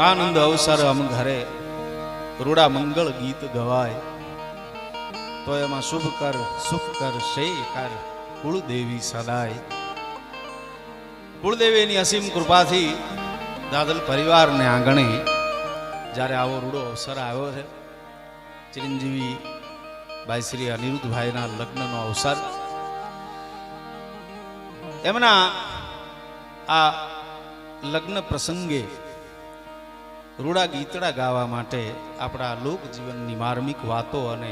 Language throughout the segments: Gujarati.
આનંદ અવસર અમ ઘરે રૂડા મંગળ ગીત ગવાય તો એમાં શુભ કર સુખ કર શેય કર કુળદેવી સદાય. કુળદેવીની અસીમ કૃપાથી દાદલ પરિવારને આંગણે જ્યારે આવો રૂડો અવસર આવ્યો છે, ચિરંજીવી ભાઈ શ્રી અનિરુદ્ધભાઈના લગ્નનો અવસર, એમના આ લગ્ન પ્રસંગે રૂડા ગીતડા ગાવા માટે આપણા લોક જીવનની માર્મિક વાતો અને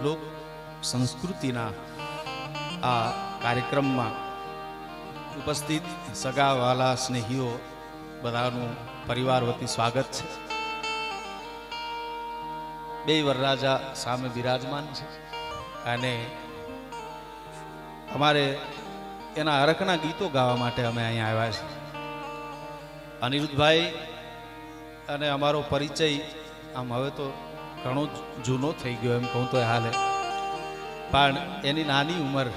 લોક સંસ્કૃતિના આ કાર્યક્રમમાં ઉપસ્થિત સગા વાલા સ્નેહીઓ બધાનું પરિવાર વતી સ્વાગત છે. બે વરરાજા સામે બિરાજમાન છે અને અમારે એના અરખના ગીતો ગાવા માટે અમે અહીંયા આવ્યા છીએ. અનિરુદ્ધભાઈ અને અમારો પરિચય આમ હવે તો ઘણો જૂનો થઈ ગયો એમ કહું તો હાલે, પણ એની નાની ઉંમર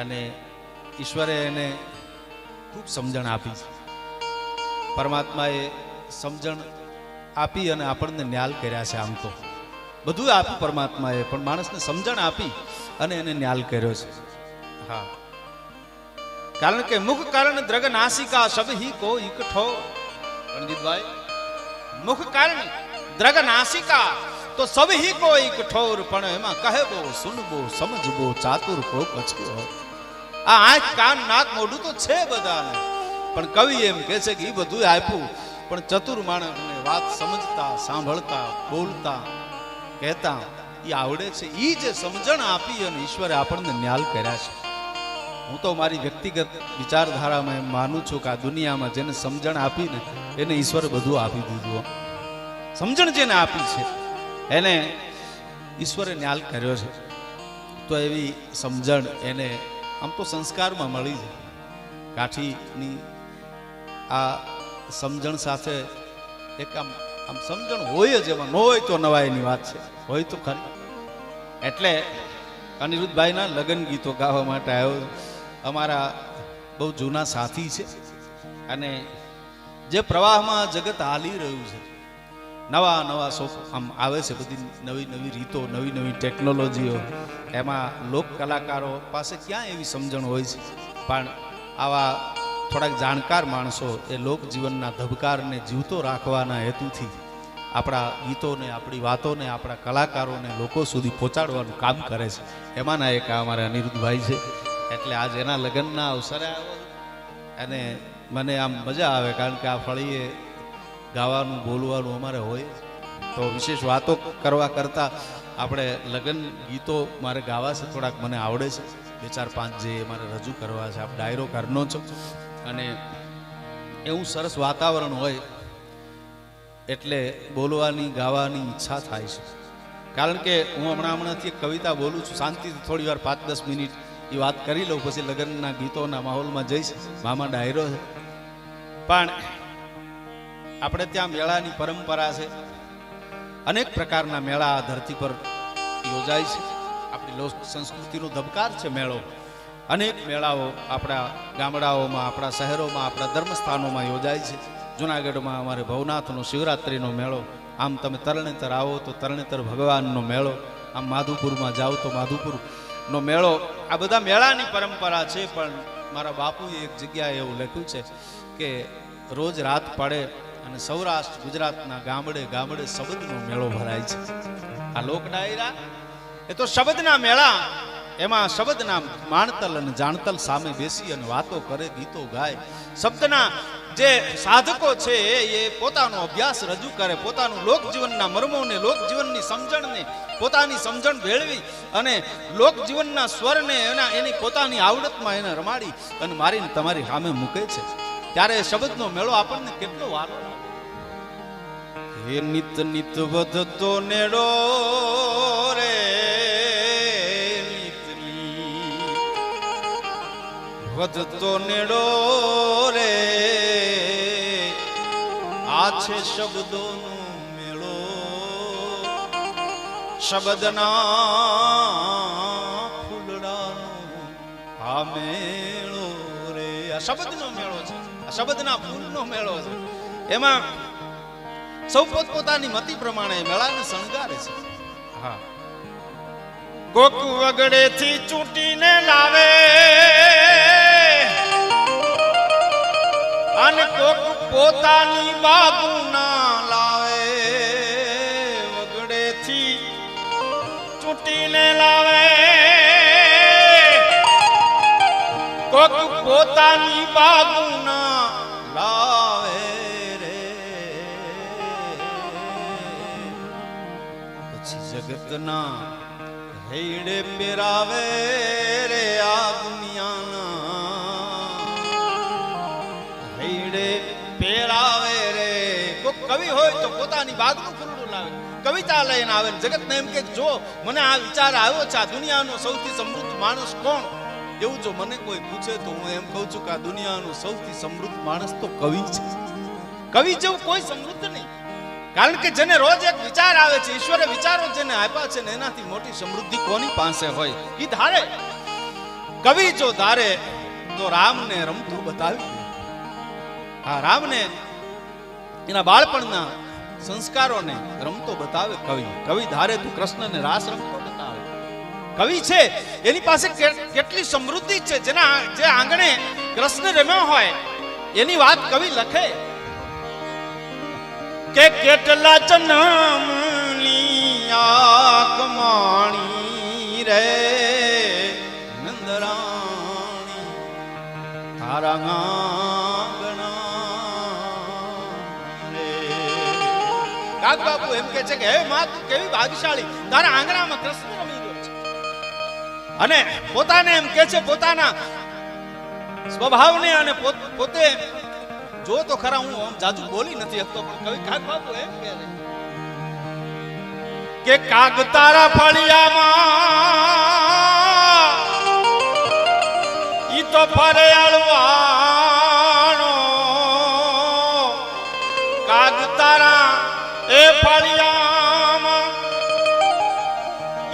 અને ઈશ્વરે એને ખૂબ સમજણ આપી છે. પરમાત્માએ સમજણ આપી અને આપણને ન્યાલ કર્યા છે. આમ તો બધું આપ્યું પરમાત્માએ, પણ માણસને સમજણ આપી અને એને ન્યાલ કર્યો છે. હા, કારણ કે મુખ કારણ દ્રગ નાસિકા સબ હી કો ઇકઠો. રણજીતભાઈ, મુખ કારણ દ્રગ નાસિકા તો સબ હી કો ઇકઠોર, પણ એમાં કહેબો સુનબો સમજબો ચાતુર કો કછો. આ આંખ કાન નાક મોઢું તો છે બધાને, પણ કવિ એમ કહે છે કે એ બધું આપ્યું, પણ ચતુર માણસને વાત સમજતા સાંભળતા બોલતા કહેતા એ આવડે છે. એ જે સમજણ આપી અને ઈશ્વરે આપણને ન્યાલ કર્યા છે. હું તો મારી વ્યક્તિગત વિચારધારામાં એમ માનું છું કે આ દુનિયામાં જેને સમજણ આપી ને એને ઈશ્વરે બધું આપી દીધું. સમજણ જેને આપી છે એને ઈશ્વરે ન્યાલ કર્યો છે. તો એવી સમજણ એને આમ તો સંસ્કારમાં મળી છે. કાઠીની આ સમજણ સાથે એક આમ સમજણ હોય જ, એમાં ન હોય તો નવાઈની વાત છે, હોય તો ખરી. એટલે અનિરુદ્ધભાઈના લગ્ન ગીતો ગાવા માટે આવ્યો. અમારા બહુ જૂના સાથી છે અને જે પ્રવાહમાં જગત હાલી રહ્યું છે, નવા નવા શોખ આમ આવે છે, બધી નવી નવી રીતો, નવી નવી ટેકનોલોજીઓ, એમાં લોક કલાકારો પાસે ક્યાં એવી સમજણ હોય છે. પણ આવા થોડાક જાણકાર માણસો એ લોક જીવનના ધબકારને જીવતો રાખવાના હેતુથી આપણા ગીતોને, આપણી વાતોને, આપણા કલાકારોને લોકો સુધી પહોંચાડવાનું કામ કરે છે. એમાંના એક અમારા અનિરુદ્ધભાઈ છે. એટલે આજ એના લગ્નના અવસરે આવ્યો અને મને આમ મજા આવે, કારણ કે આ ફળીએ ગાવાનું બોલવાનું અમારે હોય, તો વિશેષ વાતો કરવા કરતાં આપણે લગ્ન ગીતો મારે ગાવા છે, થોડાક મને આવડે છે, 2-4-5 જે મારે રજૂ કરવા છે. આપ ડાયરો ઘરનો છો અને એવું સરસ વાતાવરણ હોય એટલે બોલવાની ગાવાની ઈચ્છા થાય છે. કારણ કે હું હમણાંથી એક કવિતા બોલું છું, શાંતિથી થોડી વાર 5-10 મિનિટ એ વાત કરી લઉં, પછી લગ્નના ગીતોના માહોલમાં જઈશ. મામા ડાયરો છે, પણ આપણે ત્યાં મેળાની પરંપરા છે. અનેક પ્રકારના મેળા આ ધરતી પર યોજાય છે. આપણી લોક સંસ્કૃતિનો ધબકાર છે મેળો. અનેક મેળાઓ આપણા ગામડાઓમાં, આપણા શહેરોમાં, આપણા ધર્મસ્થાનોમાં યોજાય છે. જુનાગઢમાં અમારે ભવનાથનો શિવરાત્રિનો મેળો, આમ તમે તરણેતર આવો તો તરણેતર ભગવાનનો મેળો, આમ માધુપુરમાં જાઓ તો માધુપુરનો મેળો. આ બધા મેળાની પરંપરા છે. પણ મારા બાપુએ એક જગ્યાએ એવું લખ્યું છે કે રોજ રાત પડે અને સૌરાષ્ટ્ર ગુજરાતના ગામડે ગામડે શબ્દનો મેળો ભરાય છે. આ લોક ડાયરા એ તો શબ્દના મેળા, એમાં શબ્દના માણતલ અને જાણતલ સામે બેસી અને વાતો કરે, ગીતો ગાય. શબ્દના જે સાધકો છે એ પોતાનો અભ્યાસ રજૂ કરે, પોતાનું લોકજીવનના મર્મોને, લોકજીવનની સમજણને, પોતાની સમજણ ભેળવી અને લોકજીવનના સ્વરને એની પોતાની આવડતમાં એને રમાડી અને મારીને તમારી સામે મૂકે છે. ત્યારે શબ્દનો મેળો આપણને કેટલો વાલો. હે નિત નિત વધતો નેડો રે, વધતો નેડો રે, આ છે શબ્દોનો મેળો. શબ્દના ફૂલડાનો આ મેળો રે. આ શબ્દનો મેળો છે, આ શબ્દના ફૂલનો મેળો છે. એમાં સૌ પોતપોતાની મતિ પ્રમાણે મેળાને શણગારે છે. હા, કોક વગડેથી ચૂંટીને લાવે અને કોક પોતાની બાગુના લાવે. વગડેથી ચૂંટીને લાવે કોક પોતાની બાગુના લાવે રે. પછી જગતના હૈડે પેરાવે રે આ દુનિયાના હૈડે પેરાવે રે. કોઈ કવિ હોય તો પોતાની બાગનું ફૂલડું લાવે, કવિતા લઈને આવે. જગતને એમ કે જો મને આ વિચાર આવ્યો છે, આ દુનિયાનો સૌથી સમૃદ્ધ માણસ કોણ, એવું જો મને કોઈ પૂછે તો હું એમ કહું છું કે આ દુનિયાનો સૌથી સમૃદ્ધ માણસ તો કવિ છે. કવિ જેવું કોઈ સમૃદ્ધ નહીં. કારણ કે જેને રોજ એક વિચાર આવે છે, ઈશ્વરે વિચારો જેને આપ્યા છે ને એનાથી મોટી સમૃદ્ધિ કોની પાસે હોય? ઈ ધારે. કવિ જો ધારે તો રામને રમતું બતાવી દે. હા, રામને એના બાળપણના સંસ્કારોને રમતો બતાવે કવિ. કવિ ધારે તો કૃષ્ણને રાસ રમતો બતાવે. કવિ છે એની પાસે કેટલી સમૃદ્ધિ છે, જેના જે આંગણે કૃષ્ણ રમ્યો હોય એની વાત કવિ લખે કે કેટલા જન્મની આ કમાણી રે નંદરાણી તારા આંગણા રે. કાગ બાપુ એમ કે છે કે હે માં તું કેવી ભાગ્યશાળી, તારા આંગણામાં કૃષ્ણ રમી ગયો છે. અને પોતાને એમ કે છે, પોતાના સ્વભાવને અને પોતે જો તો ખરા, હું આમ જાજુ બોલી નથી શકતો પણ કવિ કાગ બાપુ એમ કહે કે કાગ તારા ફળિયામાં ઈ તો ફરે અળવાણો. કાગ તારા એ ફળિયામાં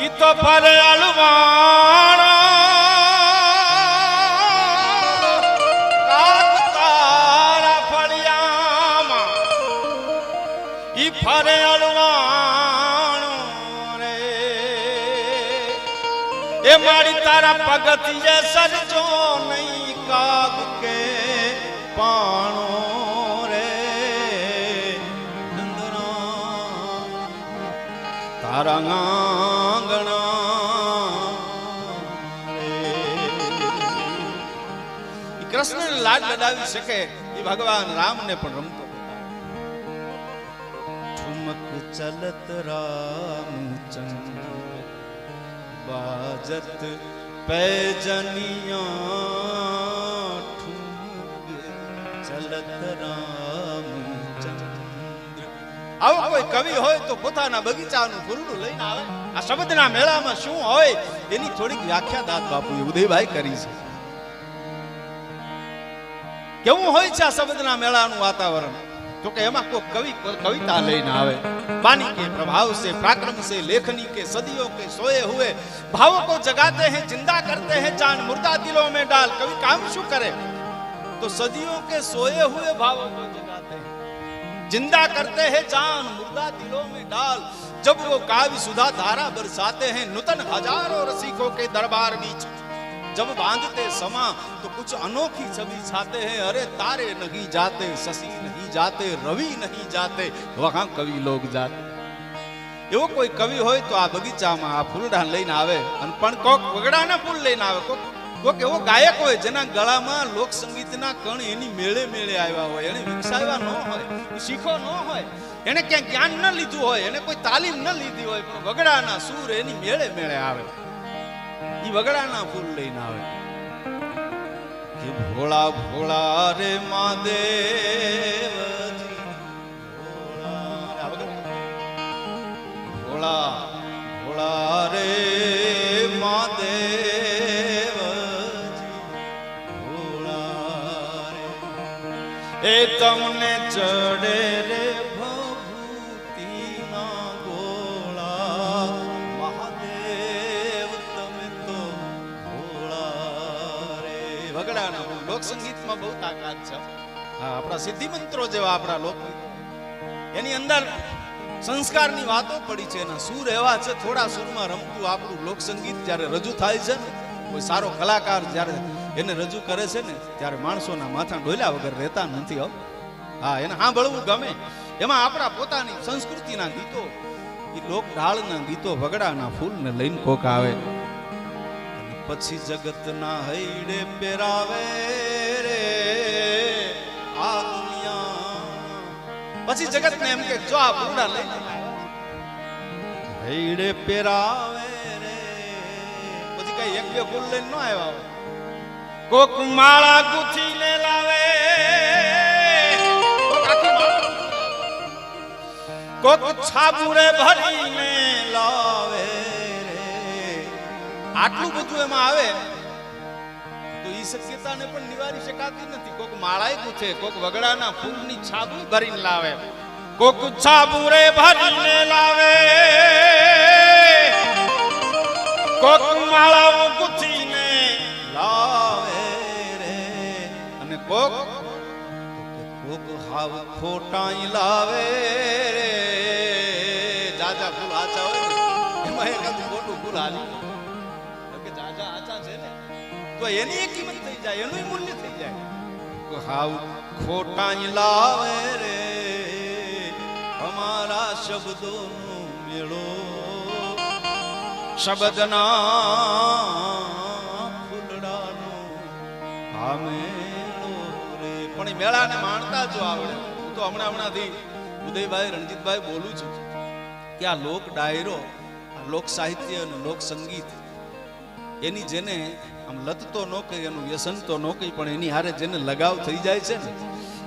ઈ તો ફરે અળવાણો. ફરે અળવાણો રે એ મારી તારા પગથિયે સરજો નહીં કાગ કે પાણો રે. તારા આંગણા રે. કૃષ્ણને લાડ લડાવી શકે એ ભગવાન રામને પણ રમતો. ચલત રામચંદ્ર બાજત पैजनिया ठुमक चलत रामचंद्र। આવો કોઈ કવિ હોય તો પોતાના બગીચાનું ફૂલડું લઈને આવે. આ શબ્દના મેળામાં શું હોય એની થોડીક વ્યાખ્યા દાદ બાપુએ ઉદયભાઈ કરી છે. કેવું હોય છે આ શબ્દના મેળાનું વાતાવરણ? तो कि एमा को कवि कविता लेना आवे, वाणी के प्रभाव से, पराक्रम से, लेखनी के सदियों के सोए हुए भावों को जगाते हैं, जिंदा करते हैं, जान मुर्दा दिलों में डाल। कवि काम शू करे तो सदियों के सोए हुए भावों को जगाते हैं, जिंदा करते हैं, जान मुर्दा दिलों में डाल। जब वो काव्य सुधा धारा बरसाते हैं नूतन हजारों रसिकों के दरबार बीच, जब बांधते समा तो कुछ अनोखी छवि छाते हैं। अरे तारे नहीं जाते, शशि नहीं जाते, रवि नहीं जाते, वहां कवि लोग जाते। एवो कोई कवि होय तो आ बगीचामां आ फूलडां लईने आवे अने पण कोक वगडाना फूल लईने आवे। कोक एवो गायक होय जेना गळामां लोक संगीतना कण एनी मेळे मेळे आव्या होय, एने विकसाव्या न होय, शीखो न होय, एने क्यां ज्ञान न लीधुं होय, एने कोई तालीम न लीधी होय, पण वगडाना सूर एनी मेळे मेळे आवे। ई वगड़ाना फूल लईने आवे कि भोला भोला रे महादेव जी, भोला भोला रे महादेव जी, भोला रे ए तमने चढ़े रे भभूति ना गोला, लोक संगीत में बहुत ताकत है। हाँ, अपना सिद्धि मंत्रों जेवा अपना लोक એની અંદર સંસ્કારની વાતો પડી છે, એના સૂર એવા છે, થોડા સૂરમાં રમતું આપણું લોકસંગીત જ્યારે રજૂ થાય છે ને, કોઈ સારો કલાકાર જ્યારે એને રજૂ કરે છે ને, ત્યારે માણસોના માથા ડોલ્યા વગર રહેતા નથી. હા, એને સાંભળવું ગમે. એમાં આપણા પોતાની સંસ્કૃતિના ગીતો, એ લોક ઢાળના ગીતો, વગડાના ફૂલને લઈને કોક આવે, અને પછી જગતના હૈડે પહેરાવે રે આ દુનિયા. પછી જગતને એમ કે જો આ ફૂલડા લઈને હૈડે પહેરાવે રે, પછી કઈ એક બે ફૂલ લઈને ન આવ્યા હોય. કોક માળા ગુથીને લાવે, કોક છાબુરે ભરીને લાવે રે. આટલું બધું એમાં આવે તો ઈ શક્યતાને પણ નિવારી શકાતી નથી. કોક માળાએ ગુથે, કોક વગડાના ફૂલની છાબુ ભરીને લાવે, કોક છાબુરે ભરીને લાવે, કોક માળાઓ ગુથીને લાવે રે, અને કોક હાવ ખોટાઈ લાવે રે. જાજા ફૂલ આચા હોય ને, એમાં એકાદું ખોટું ફૂલ હાલી કે જાજા આચા છે ને, તો એની કિંમત થઈ જાય, એનું મૂલ્ય થઈ જાય. હાવ ખોટાઈ લાવે રે અમારા શબ્દોનો મેળો, શબ્દના ફૂલડાનો આમે. પણ એ મેળાને માણતા જો આવડે. હું તો હમણાંથી ઉદયભાઈ, રણજીતભાઈ બોલું છું કે આ લોક ડાયરો, આ લોક સાહિત્ય અને લોક સંગીત, એની જેને આમ લત તો ન કહી, એનું વ્યસન તો ન કહી, પણ એની હારે જેને લગાવ થઈ જાય છે ને,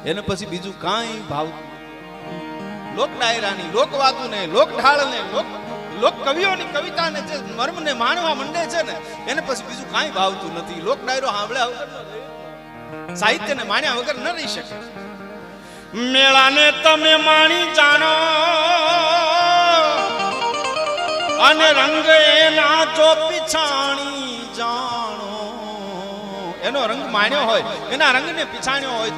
એને પછી બીજું કાંઈ ભાવ. લોક ડાયરાની, લોક વાતુને, લોક ઢાળને, લોક કવિઓની કવિતાને જે મર્મને માણવા માંડે છે ને, એને પછી બીજું કાંઈ ભાવતું નથી. લોક ડાયરો સાંભળ્યા વગર, સાહિત્યને માણ્યા વગર ન રહી શકે. મેળાને તમે માણી જાણો અને રંગ એના જો પીછાણી જાણો. એનો રંગ માણ્યો હોય, એના રંગને પીછાણ્યો હોય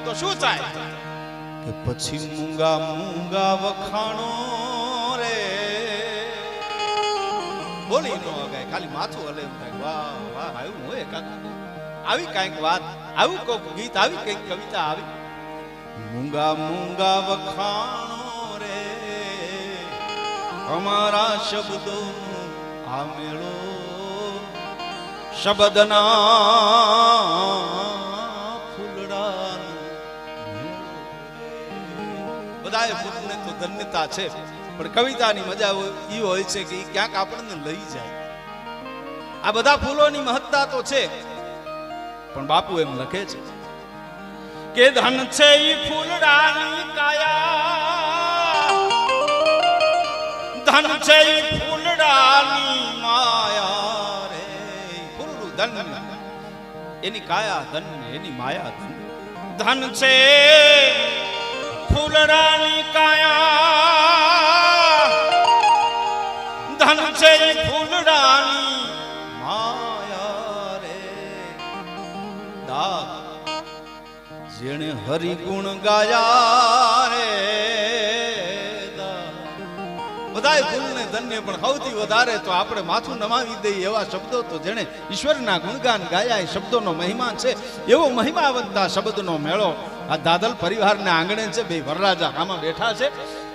તો શું થાય કે પછી મૂંગા મૂંગા વખાણો રે. બોલી ન અગાય, ખાલી માથું હલે એમ થાય, વાહ વાહ, આવ્યું હોય કાકા, આવી કઈક વાત, આવું કોક ગીત, આવી કઈક કવિતા આવી. મૂંગા મૂંગા વખાણો રે અમારા શબ્દો આ મેળો, શબ્દના ફૂલડાનો મેળો. બધાએ ફૂલને તો ધન્યતા છે, પણ કવિતાની મજા એ હોય છે કે એ ક્યાંક આપણને લઈ જાય. આ બધા ફૂલોની મહત્તા તો છે, પણ બાપુ એમ લખે છે કે ધન છે ઈ ફૂલડાની કાયા, ધન છે ઈ ફૂલડાની માયા રે. ફૂલનું ધન, એની કાયા ધન, એની માયા ધન. ધન છે ફૂલડાની કાયા, ધન છે ઈ ફૂલડાની માયા રે. દાદ જેણે હરિગુણ ગાયા રે, બધાય ફૂલને ધન્ય, પણ સૌથી વધારે તો આપણે માથું નમાવી દઈએ એવા શબ્દો તો જેણે ઈશ્વરના ગુણગાન ગાયા, એ શબ્દોનો મહિમા છે. એવો મહિમાવંતા શબ્દનો મેળો આ દાદલ પરિવારના આંગણે છે. બે વરરાજા આમાં બેઠા છે